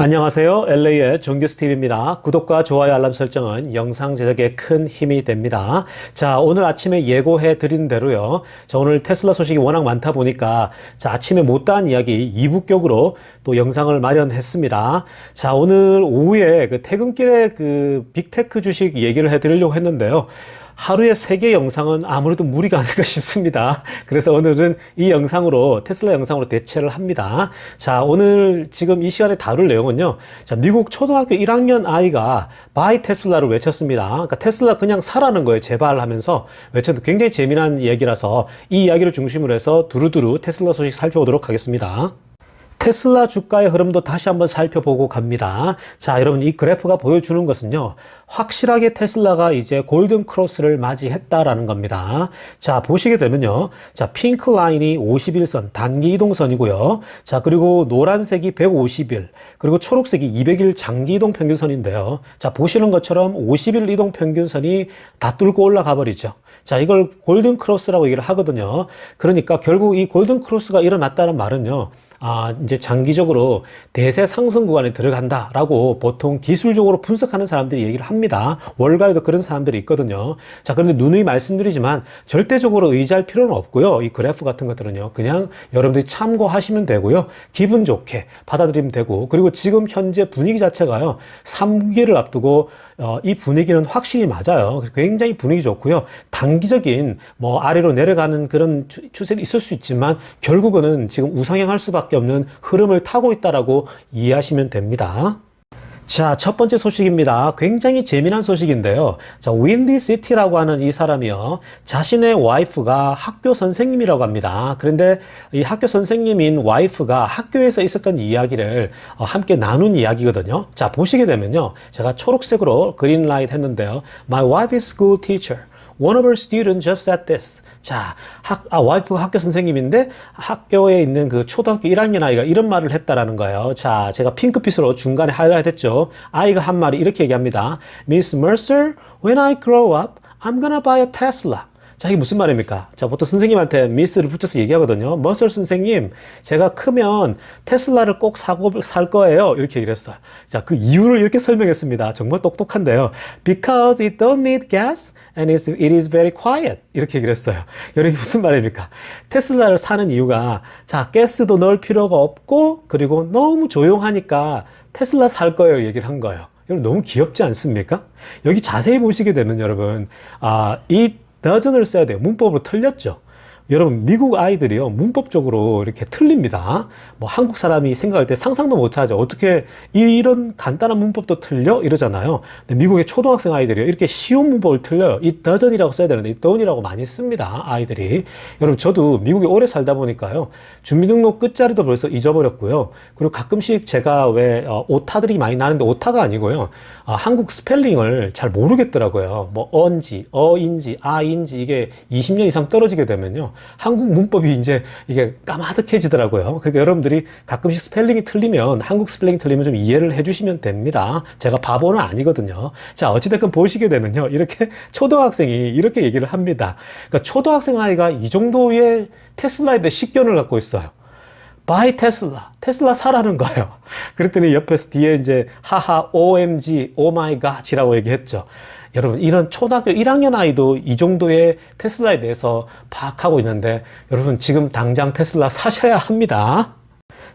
안녕하세요. LA의 정규스티브입니다. 구독과 좋아요 알람 설정은 영상 제작에 큰 힘이 됩니다. 자, 오늘 아침에 예고해 드린 대로요. 자, 오늘 테슬라 소식이 워낙 많다 보니까 자, 아침에 못다한 이야기 2부격으로 또 영상을 마련했습니다. 자, 오늘 오후에 그 퇴근길에 그 빅테크 주식 얘기를 해 드리려고 했는데요. 하루에 3개 영상은 아무래도 무리가 아닐까 싶습니다. 그래서 오늘은 이 영상으로, 테슬라 영상으로 대체를 합니다. 자, 오늘 지금 이 시간에 다룰 내용은요. 자, 미국 초등학교 1학년 아이가 바이 테슬라를 외쳤습니다. 그러니까 테슬라 그냥 사라는 거예요. 제발 하면서 외쳤는데 굉장히 재미난 이야기라서 이 이야기를 중심으로 해서 두루두루 테슬라 소식 살펴보도록 하겠습니다. 테슬라 주가의 흐름도 다시 한번 살펴보고 갑니다. 자, 여러분 이 그래프가 보여주는 것은요. 확실하게 테슬라가 이제 골든 크로스를 맞이했다라는 겁니다. 자, 보시게 되면요. 자, 핑크 라인이 51선 단기 이동선이고요. 자, 그리고 노란색이 150일, 그리고 초록색이 200일 장기 이동 평균선인데요. 자, 보시는 것처럼 50일 이동 평균선이 다 뚫고 올라가 버리죠. 자, 이걸 골든 크로스라고 얘기를 하거든요. 그러니까 결국 이 골든 크로스가 일어났다는 말은요. 이제 장기적으로 대세 상승 구간에 들어간다라고 보통 기술적으로 분석하는 사람들이 얘기를 합니다. 월가에도 그런 사람들이 있거든요. 자, 그런데 누누이 말씀드리지만 절대적으로 의지할 필요는 없고요. 이 그래프 같은 것들은요. 그냥 여러분들이 참고하시면 되고요. 기분 좋게 받아들이면 되고, 그리고 지금 현재 분위기 자체가요. 3기를 앞두고 이 분위기는 확실히 맞아요. 굉장히 분위기 좋고요. 단기적인 아래로 내려가는 그런 추세는 있을 수 있지만 결국은 지금 우상향할 수밖에 없는 흐름을 타고 있다라고 이해하시면 됩니다. 자, 첫 번째 소식입니다. 굉장히 재미난 소식인데요. 자, 윈디 시티라고 하는 이 사람이요. 자신의 와이프가 학교 선생님이라고 합니다. 그런데 이 학교 선생님인 와이프가 학교에서 있었던 이야기를 함께 나눈 이야기거든요. 자, 보시게 되면요. 제가 초록색으로 그린 라이트 했는데요. My wife is school teacher. One of her students just said this. 자, 와이프가 학교 선생님인데 학교에 있는 그 초등학교 1학년 아이가 이런 말을 했다라는 거예요. 자, 제가 핑크빛으로 중간에 하이라이트 했죠. 아이가 한 말이 이렇게 얘기합니다. Miss Mercer, when I grow up, I'm gonna buy a Tesla. 자, 이게 무슨 말입니까? 자, 보통 선생님한테 미스를 붙여서 얘기하거든요. 머슬 선생님, 제가 크면 테슬라를 꼭 살 거예요. 이렇게 얘기를 했어요. 자, 그 이유를 이렇게 설명했습니다. 정말 똑똑한데요. Because it don't need gas and it is very quiet. 이렇게 얘기를 했어요. 여러분, 이게 무슨 말입니까? 테슬라를 사는 이유가, 자, 가스도 넣을 필요가 없고, 그리고 너무 조용하니까 테슬라 살 거예요. 얘기를 한 거예요. 여러분, 너무 귀엽지 않습니까? 여기 자세히 보시게 되면 여러분, 이 doesn't을 써야 돼요. 문법으로 틀렸죠. 여러분, 미국 아이들이요, 문법적으로 이렇게 틀립니다. 한국 사람이 생각할 때 상상도 못 하죠. 어떻게 이런 간단한 문법도 틀려? 이러잖아요. 근데 미국의 초등학생 아이들이요, 이렇게 쉬운 문법을 틀려요. 이 doesn't이라고 써야 되는데, 이 don't이라고 많이 씁니다. 아이들이. 여러분, 저도 미국에 오래 살다 보니까요, 주민등록 끝자리도 벌써 잊어버렸고요. 그리고 가끔씩 제가 왜, 오타들이 많이 나는데, 오타가 아니고요. 한국 스펠링을 잘 모르겠더라고요. 언지, 어인지, 아인지, 이게 20년 이상 떨어지게 되면요. 한국 문법이 이제 이게 까마득해지더라고요. 그러니까 여러분들이 가끔씩 스펠링이 틀리면, 한국 스펠링이 틀리면 좀 이해를 해주시면 됩니다. 제가 바보는 아니거든요. 자, 어찌됐건 보시게 되면요. 이렇게 초등학생이 이렇게 얘기를 합니다. 그러니까 초등학생 아이가 이 정도의 테슬라에 대해 식견을 갖고 있어요. Buy 테슬라. 테슬라 사라는 거예요. 그랬더니 옆에서 뒤에 이제 하하, OMG, Oh my God 이라고 얘기했죠. 여러분, 이런 초등학교 1학년 아이도 이 정도의 테슬라에 대해서 파악하고 있는데, 여러분, 지금 당장 테슬라 사셔야 합니다.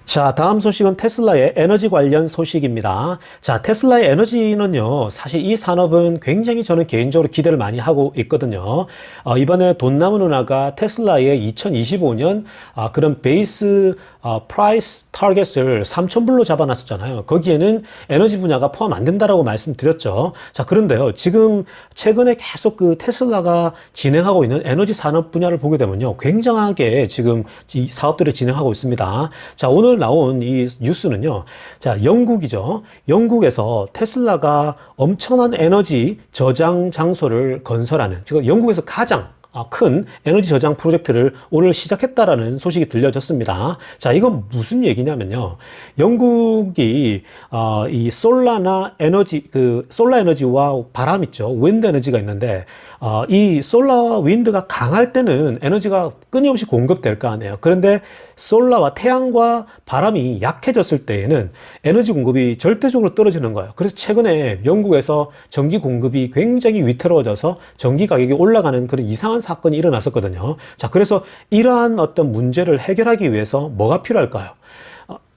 자, 다음 소식은 테슬라의 에너지 관련 소식입니다. 자, 테슬라의 에너지는요, 사실 이 산업은 굉장히 저는 개인적으로 기대를 많이 하고 있거든요. 이번에 돈나무 누나가 테슬라의 2025년 그런 베이스 프라이스 타겟을 3,000불로 잡아놨었잖아요. 거기에는 에너지 분야가 포함 안 된다라고 말씀드렸죠. 자, 그런데요, 지금 최근에 계속 그 테슬라가 진행하고 있는 에너지 산업 분야를 보게 되면요, 굉장하게 지금 이 사업들을 진행하고 있습니다. 자, 오늘 나온 이 뉴스는요, 자, 영국이죠. 영국에서 테슬라가 엄청난 에너지 저장 장소를 건설하는, 지금 영국에서 가장 큰 에너지 저장 프로젝트를 오늘 시작했다라는 소식이 들려졌습니다. 자, 이건 무슨 얘기냐면요. 영국이 이 솔라나 에너지, 솔라 에너지와 바람 있죠. 윈드 에너지가 있는데 이 솔라 윈드가 강할 때는 에너지가 끊임없이 공급될 거 아니에요. 그런데 솔라와 태양과 바람이 약해졌을 때에는 에너지 공급이 절대적으로 떨어지는 거예요. 그래서 최근에 영국에서 전기 공급이 굉장히 위태로워져서 전기 가격이 올라가는 그런 이상한 사건이 일어났었거든요. 자, 그래서 이러한 어떤 문제를 해결하기 위해서 뭐가 필요할까요?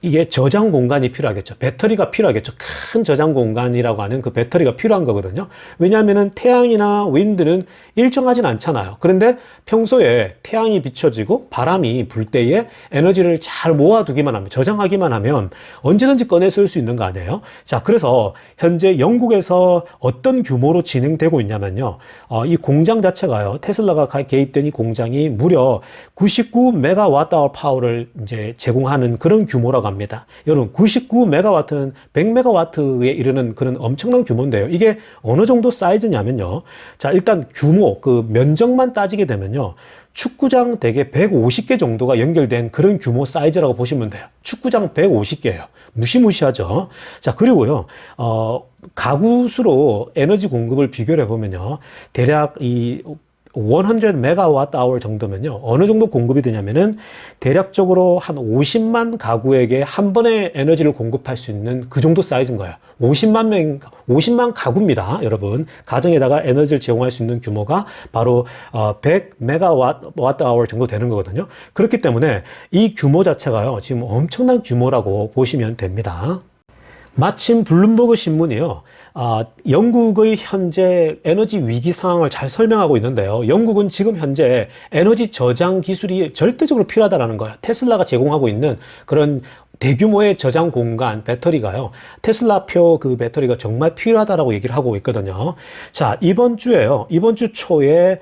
이게 저장 공간이 필요하겠죠. 배터리가 필요하겠죠. 큰 저장 공간이라고 하는 그 배터리가 필요한 거거든요. 왜냐하면은 태양이나 윈드는 일정하진 않잖아요. 그런데 평소에 태양이 비춰지고 바람이 불 때에 에너지를 잘 모아두기만 하면, 저장하기만 하면 언제든지 꺼내 쓸 수 있는 거 아니에요? 자, 그래서 현재 영국에서 어떤 규모로 진행되고 있냐면요. 이 공장 자체가요. 테슬라가 개입된 이 공장이 무려 99메가와트 파워를 이제 제공하는 그런 규모라고 합니다. 여러분, 99메가와트는 100메가와트에 이르는 그런 엄청난 규모인데요. 이게 어느 정도 사이즈냐면요. 자, 일단 규모, 그 면적만 따지게 되면요. 축구장 대개 150개 정도가 연결된 그런 규모 사이즈라고 보시면 돼요. 축구장 150개예요. 무시무시하죠. 자, 그리고요, 가구 수로 에너지 공급을 비교를 해보면요. 대략 이 100 메가와트 아워 정도면요. 어느 정도 공급이 되냐면은 대략적으로 한 50만 가구에게 한 번에 에너지를 공급할 수 있는 그 정도 사이즈인 거예요. 50만 가구입니다. 여러분. 가정에다가 에너지를 제공할 수 있는 규모가 바로 100 메가와트 아워 정도 되는 거거든요. 그렇기 때문에 이 규모 자체가요. 지금 엄청난 규모라고 보시면 됩니다. 마침 블룸버그 신문이요. 영국의 현재 에너지 위기 상황을 잘 설명하고 있는데요. 영국은 지금 현재 에너지 저장 기술이 절대적으로 필요하다는 거예요. 테슬라가 제공하고 있는 그런 대규모의 저장 공간 배터리가요. 테슬라표 그 배터리가 정말 필요하다라고 얘기를 하고 있거든요. 자, 이번 주에요. 이번 주 초에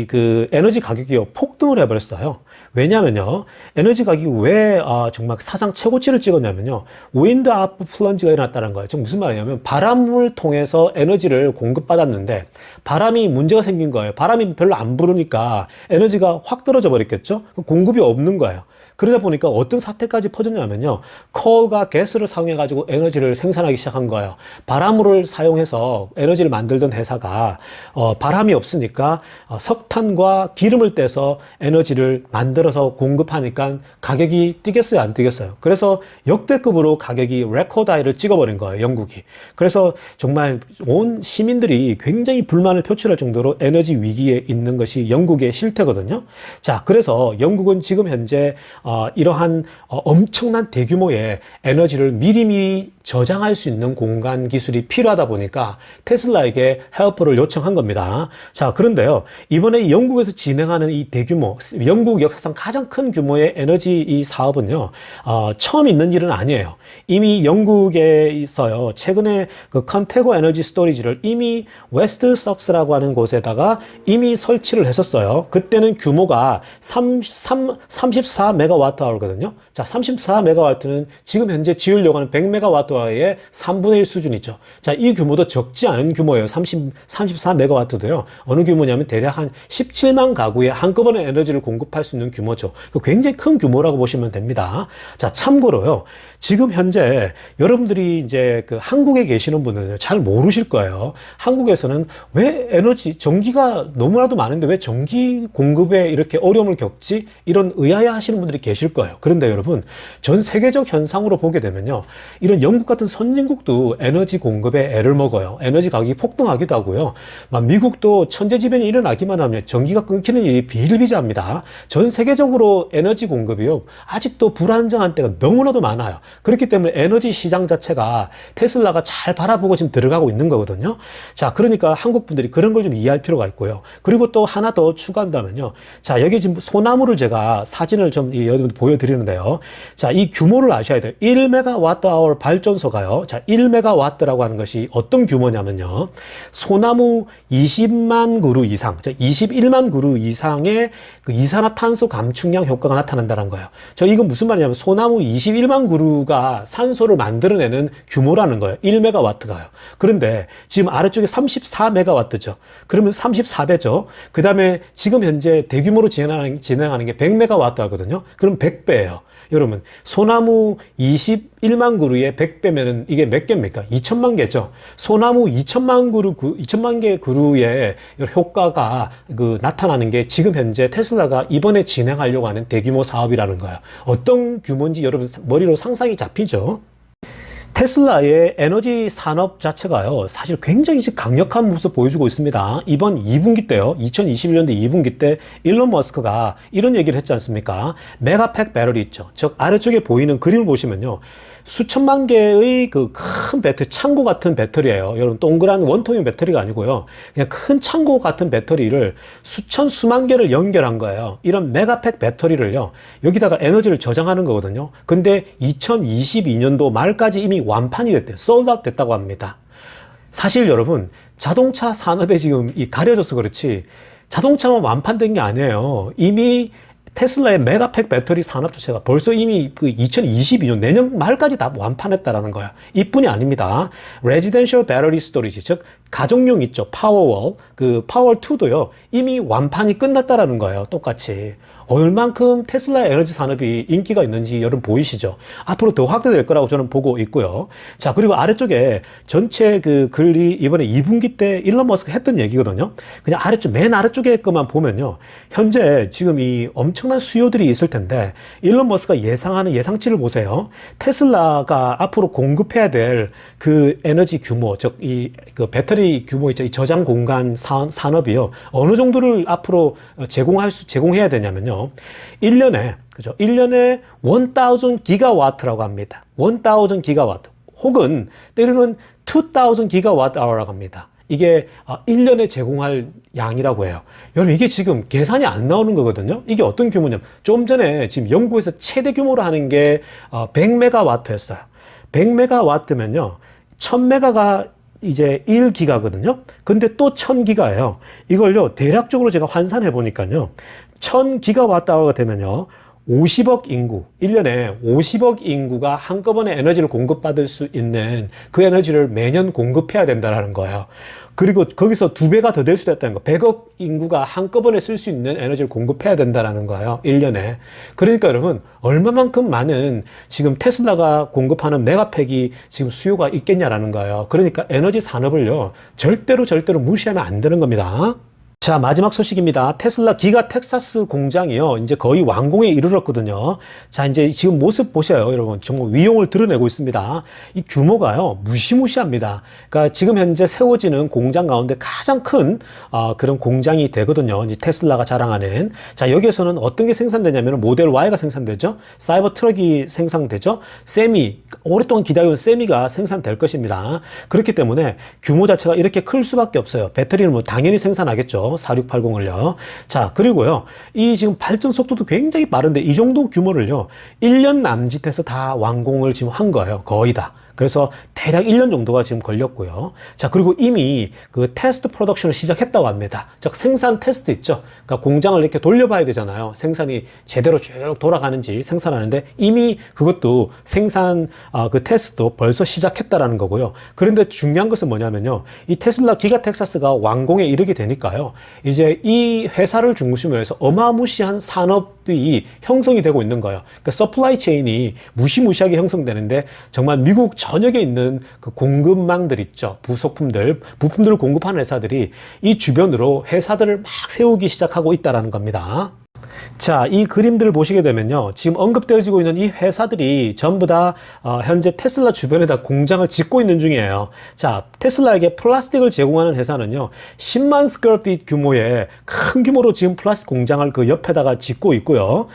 그 에너지 가격이요. 폭등을 해버렸어요. 왜냐면요. 에너지 가격이 왜 정말 사상 최고치를 찍었냐면요. 윈드 아프 플런지가 일어났다는 거예요. 지금 무슨 말이냐면 바람을 통해서 에너지를 공급받았는데 바람이 문제가 생긴 거예요. 바람이 별로 안 불으니까 에너지가 확 떨어져 버렸겠죠. 공급이 없는 거예요. 그러다 보니까 어떤 사태까지 퍼졌냐면요. 콜과 가스를 사용해가지고 에너지를 생산하기 시작한 거예요. 바람물을 사용해서 에너지를 만들던 회사가 바람이 없으니까 석탄과 기름을 떼서 에너지를 만들어서 공급하니까 가격이 뛰겠어요, 안 뛰겠어요? 그래서 역대급으로 가격이 레코드 하이를 찍어버린 거예요, 영국이. 그래서 정말 온 시민들이 굉장히 불만을 표출할 정도로 에너지 위기에 있는 것이 영국의 실태거든요. 자, 그래서 영국은 지금 현재 이러한 엄청난 대규모의 에너지를 미리미리 저장할 수 있는 공간 기술이 필요하다 보니까 테슬라에게 헬퍼를 요청한 겁니다. 자, 그런데요. 이번에 영국에서 진행하는 이 대규모, 영국 역사상 가장 큰 규모의 에너지 이 사업은요. 처음 있는 일은 아니에요. 이미 영국에서요. 최근에 그 컨테고 에너지 스토리지를 이미 웨스트 석스라고 하는 곳에다가 이미 설치를 했었어요. 그때는 규모가 34메가와트 아워거든요. 자, 34메가와트는 지금 현재 지으려고 하는 100메가와트의 3분의 1 수준이죠. 자, 이 규모도 적지 않은 규모예요. 34메가와트도요. 어느 규모냐면 대략 한 17만 가구에 한꺼번에 에너지를 공급할 수 있는 규모죠. 굉장히 큰 규모라고 보시면 됩니다. 자, 참고로요. 지금 현재 여러분들이 이제 그 한국에 계시는 분들은 잘 모르실 거예요. 한국에서는 왜 전기가 너무나도 많은데 왜 전기 공급에 이렇게 어려움을 겪지? 이런 의아해 하시는 분들이 계실 거예요. 그런데 여러분, 전 세계적 현상으로 보게 되면요. 이런 영국 같은 선진국도 에너지 공급에 애를 먹어요. 에너지 가격이 폭등하기도 하고요. 미국도 천재지변이 일어나기만 하면 전기가 끊기는 일이 비일비재합니다. 전 세계적으로 에너지 공급이요. 아직도 불안정한 때가 너무나도 많아요. 그렇기 때문에 에너지 시장 자체가 테슬라가 잘 바라보고 지금 들어가고 있는 거거든요. 자, 그러니까 한국 분들이 그런 걸 좀 이해할 필요가 있고요. 그리고 또 하나 더 추가한다면요. 자, 여기 지금 소나무를 제가 사진을 좀 여러분들 보여드리는데요. 자, 이 규모를 아셔야 돼요. 1메가와트 발전소가요. 자, 1메가와트라고 하는 것이 어떤 규모냐면요. 소나무 20만 그루 이상, 21만 그루 이상의 그 이산화탄소 감축량 효과가 나타난다는 거예요. 이건 무슨 말이냐면 소나무 21만 그루가 산소를 만들어내는 규모라는 거예요. 1메가와트가요. 그런데 지금 아래쪽에 34메가와트죠. 그러면 34배죠. 그 다음에 지금 현재 대규모로 진행하는 게 100메가와트 하거든요. 그럼 100배예요. 여러분, 소나무 21만 그루에 100배면은 이게 몇 개입니까? 2천만 개죠. 소나무 2천만 개 그루의 효과가 나타나는 게 지금 현재 테슬라가 이번에 진행하려고 하는 대규모 사업이라는 거예요. 어떤 규모인지 여러분 머리로 상상이 잡히죠? 테슬라의 에너지 산업 자체가요, 사실 굉장히 강력한 모습 보여주고 있습니다. 이번 2분기 때요, 2021년도 2분기 때 일론 머스크가 이런 얘기를 했지 않습니까? 메가팩 배터리 있죠. 즉, 아래쪽에 보이는 그림을 보시면요. 수천만 개의 그 큰 배터리, 창고 같은 배터리예요. 여러분, 동그란 원통형 배터리가 아니고요. 그냥 큰 창고 같은 배터리를 수만 개를 연결한 거예요. 이런 메가팩 배터리를요, 여기다가 에너지를 저장하는 거거든요. 근데 2022년도 말까지 이미 완판이 됐대요. 솔드아웃 됐다고 합니다. 사실 여러분, 자동차 산업에 지금 가려져서 그렇지, 자동차만 완판된 게 아니에요. 이미 테슬라의 메가팩 배터리 산업 자체가 벌써 이미 2022년 내년 말까지 다 완판했다라는 거야. 이뿐이 아닙니다. 레지던셜 배터리 스토리지, 즉 가정용 있죠. 파워월, 파워2도요. 이미 완판이 끝났다라는 거예요. 똑같이. 얼만큼 테슬라의 에너지 산업이 인기가 있는지 여러분 보이시죠? 앞으로 더 확대될 거라고 저는 보고 있고요. 자, 그리고 아래쪽에 전체 글이 이번에 2분기 때 일론 머스크 했던 얘기거든요. 그냥 맨 아래쪽에 것만 보면요. 현재 지금 이 엄청난 수요들이 있을 텐데, 일론 머스크가 예상하는 예상치를 보세요. 테슬라가 앞으로 공급해야 될 그 에너지 규모, 즉, 배터리 규모 있죠. 이 저장 공간 산업이요. 어느 정도를 앞으로 제공해야 되냐면요. 1년에, 그죠? 1년에 1000 기가와트라고 합니다. 1000 기가와트. 혹은 때로는 2000 기가와트 아워라고 합니다. 이게 1년에 제공할 양이라고 해요. 여러분, 이게 지금 계산이 안 나오는 거거든요. 이게 어떤 규모냐면, 좀 전에 지금 연구에서 최대 규모로 하는 게 100메가와트였어요. 100메가와트면요. 1000메가가 이제 1기가거든요. 근데 또 1000기가예요. 이걸요, 대략적으로 제가 환산해 보니까요. 1000기가와트가 되면요. 50억 인구, 1년에 50억 인구가 한꺼번에 에너지를 공급받을 수 있는 그 에너지를 매년 공급해야 된다는 거예요. 그리고 거기서 2배가 더 될 수도 있다는 거. 100억 인구가 한꺼번에 쓸 수 있는 에너지를 공급해야 된다는 거예요. 1년에. 그러니까 여러분, 얼마만큼 많은 지금 테슬라가 공급하는 메가팩이 지금 수요가 있겠냐라는 거예요. 그러니까 에너지 산업을요, 절대로 무시하면 안 되는 겁니다. 자, 마지막 소식입니다. 테슬라 기가 텍사스 공장이요, 이제 거의 완공에 이르렀거든요. 자, 이제 지금 모습 보셔요, 여러분. 정말 위용을 드러내고 있습니다. 이 규모가요, 무시무시합니다. 그러니까 지금 현재 세워지는 공장 가운데 가장 큰 그런 공장이 되거든요. 이제 테슬라가 자랑하는. 자, 여기에서는 어떤 게 생산되냐면 모델 Y가 생산되죠. 사이버 트럭이 생산되죠. 오랫동안 기다려온 세미가 생산될 것입니다. 그렇기 때문에 규모 자체가 이렇게 클 수밖에 없어요. 배터리는 뭐 당연히 생산하겠죠. 4680을요. 자, 그리고요, 이 지금 발전 속도도 굉장히 빠른데 이 정도 규모를요, 1년 남짓해서 다 완공을 지금 한 거예요. 거의 다. 그래서 대략 1년 정도가 지금 걸렸고요. 자, 그리고 이미 그 테스트 프로덕션을 시작했다고 합니다. 즉, 생산 테스트 있죠. 그러니까 공장을 이렇게 돌려봐야 되잖아요. 생산이 제대로 쭉 돌아가는지 생산하는데 이미 그것도 생산, 그 테스트도 벌써 시작했다라는 거고요. 그런데 중요한 것은 뭐냐면요. 이 테슬라 기가 텍사스가 완공에 이르게 되니까요. 이제 이 회사를 중심으로 해서 어마무시한 산업이 형성이 되고 있는 거예요. 그러니까 서플라이 체인이 무시무시하게 형성되는데 정말 미국 전역에 있는 그 공급망들 있죠. 부품들을 공급하는 회사들이 이 주변으로 회사들을 막 세우기 시작하고 있다는 겁니다. 자, 이 그림들을 보시게 되면요. 지금 언급되어지고 있는 이 회사들이 전부 다 현재 테슬라 주변에다 공장을 짓고 있는 중이에요. 자, 테슬라에게 플라스틱을 제공하는 회사는요. 10만 스퀘어핏 규모의 큰 규모로 지금 플라스틱 공장을 그 옆에다가 짓고 있고요.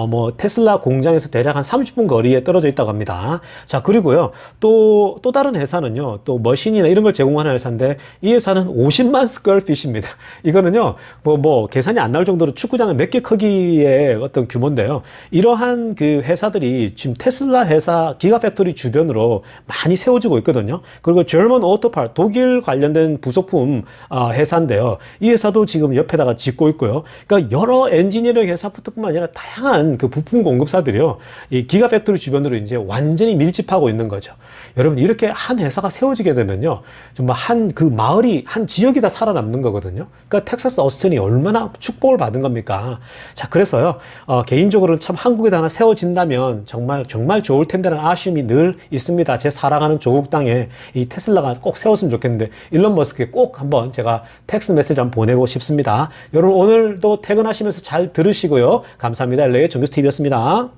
뭐 테슬라 공장에서 대략 한 30분 거리에 떨어져 있다고 합니다. 자, 그리고요. 또 다른 회사는요. 또 머신이나 이런 걸 제공하는 회사인데 이 회사는 50만 스퀘어핏입니다. 이거는요. 뭐 계산이 안 나올 정도로 축구장을 몇 개 크기 억대의 어떤 규모인데요. 이러한 그 회사들이 지금 테슬라 회사 기가팩토리 주변으로 많이 세워지고 있거든요. 그리고 German Autopart, 독일 관련된 부속품 회사인데요. 이 회사도 지금 옆에다가 짓고 있고요. 그러니까 여러 엔지니어링 회사뿐만 아니라 다양한 그 부품 공급사들이요. 이 기가팩토리 주변으로 이제 완전히 밀집하고 있는 거죠. 여러분, 이렇게 한 회사가 세워지게 되면요. 정말 한 그 마을이, 한 지역이 다 살아남는 거거든요. 그러니까 텍사스 어스틴이 얼마나 축복을 받은 겁니까? 자, 그래서요, 개인적으로는 참 한국에다 하나 세워진다면 정말 좋을 텐데라는 아쉬움이 늘 있습니다. 제 사랑하는 조국 땅에 이 테슬라가 꼭 세웠으면 좋겠는데, 일론 머스크에 꼭 한번 제가 텍스트 메시지 한번 보내고 싶습니다. 여러분, 오늘도 퇴근하시면서 잘 들으시고요. 감사합니다. LA 정교수TV였습니다.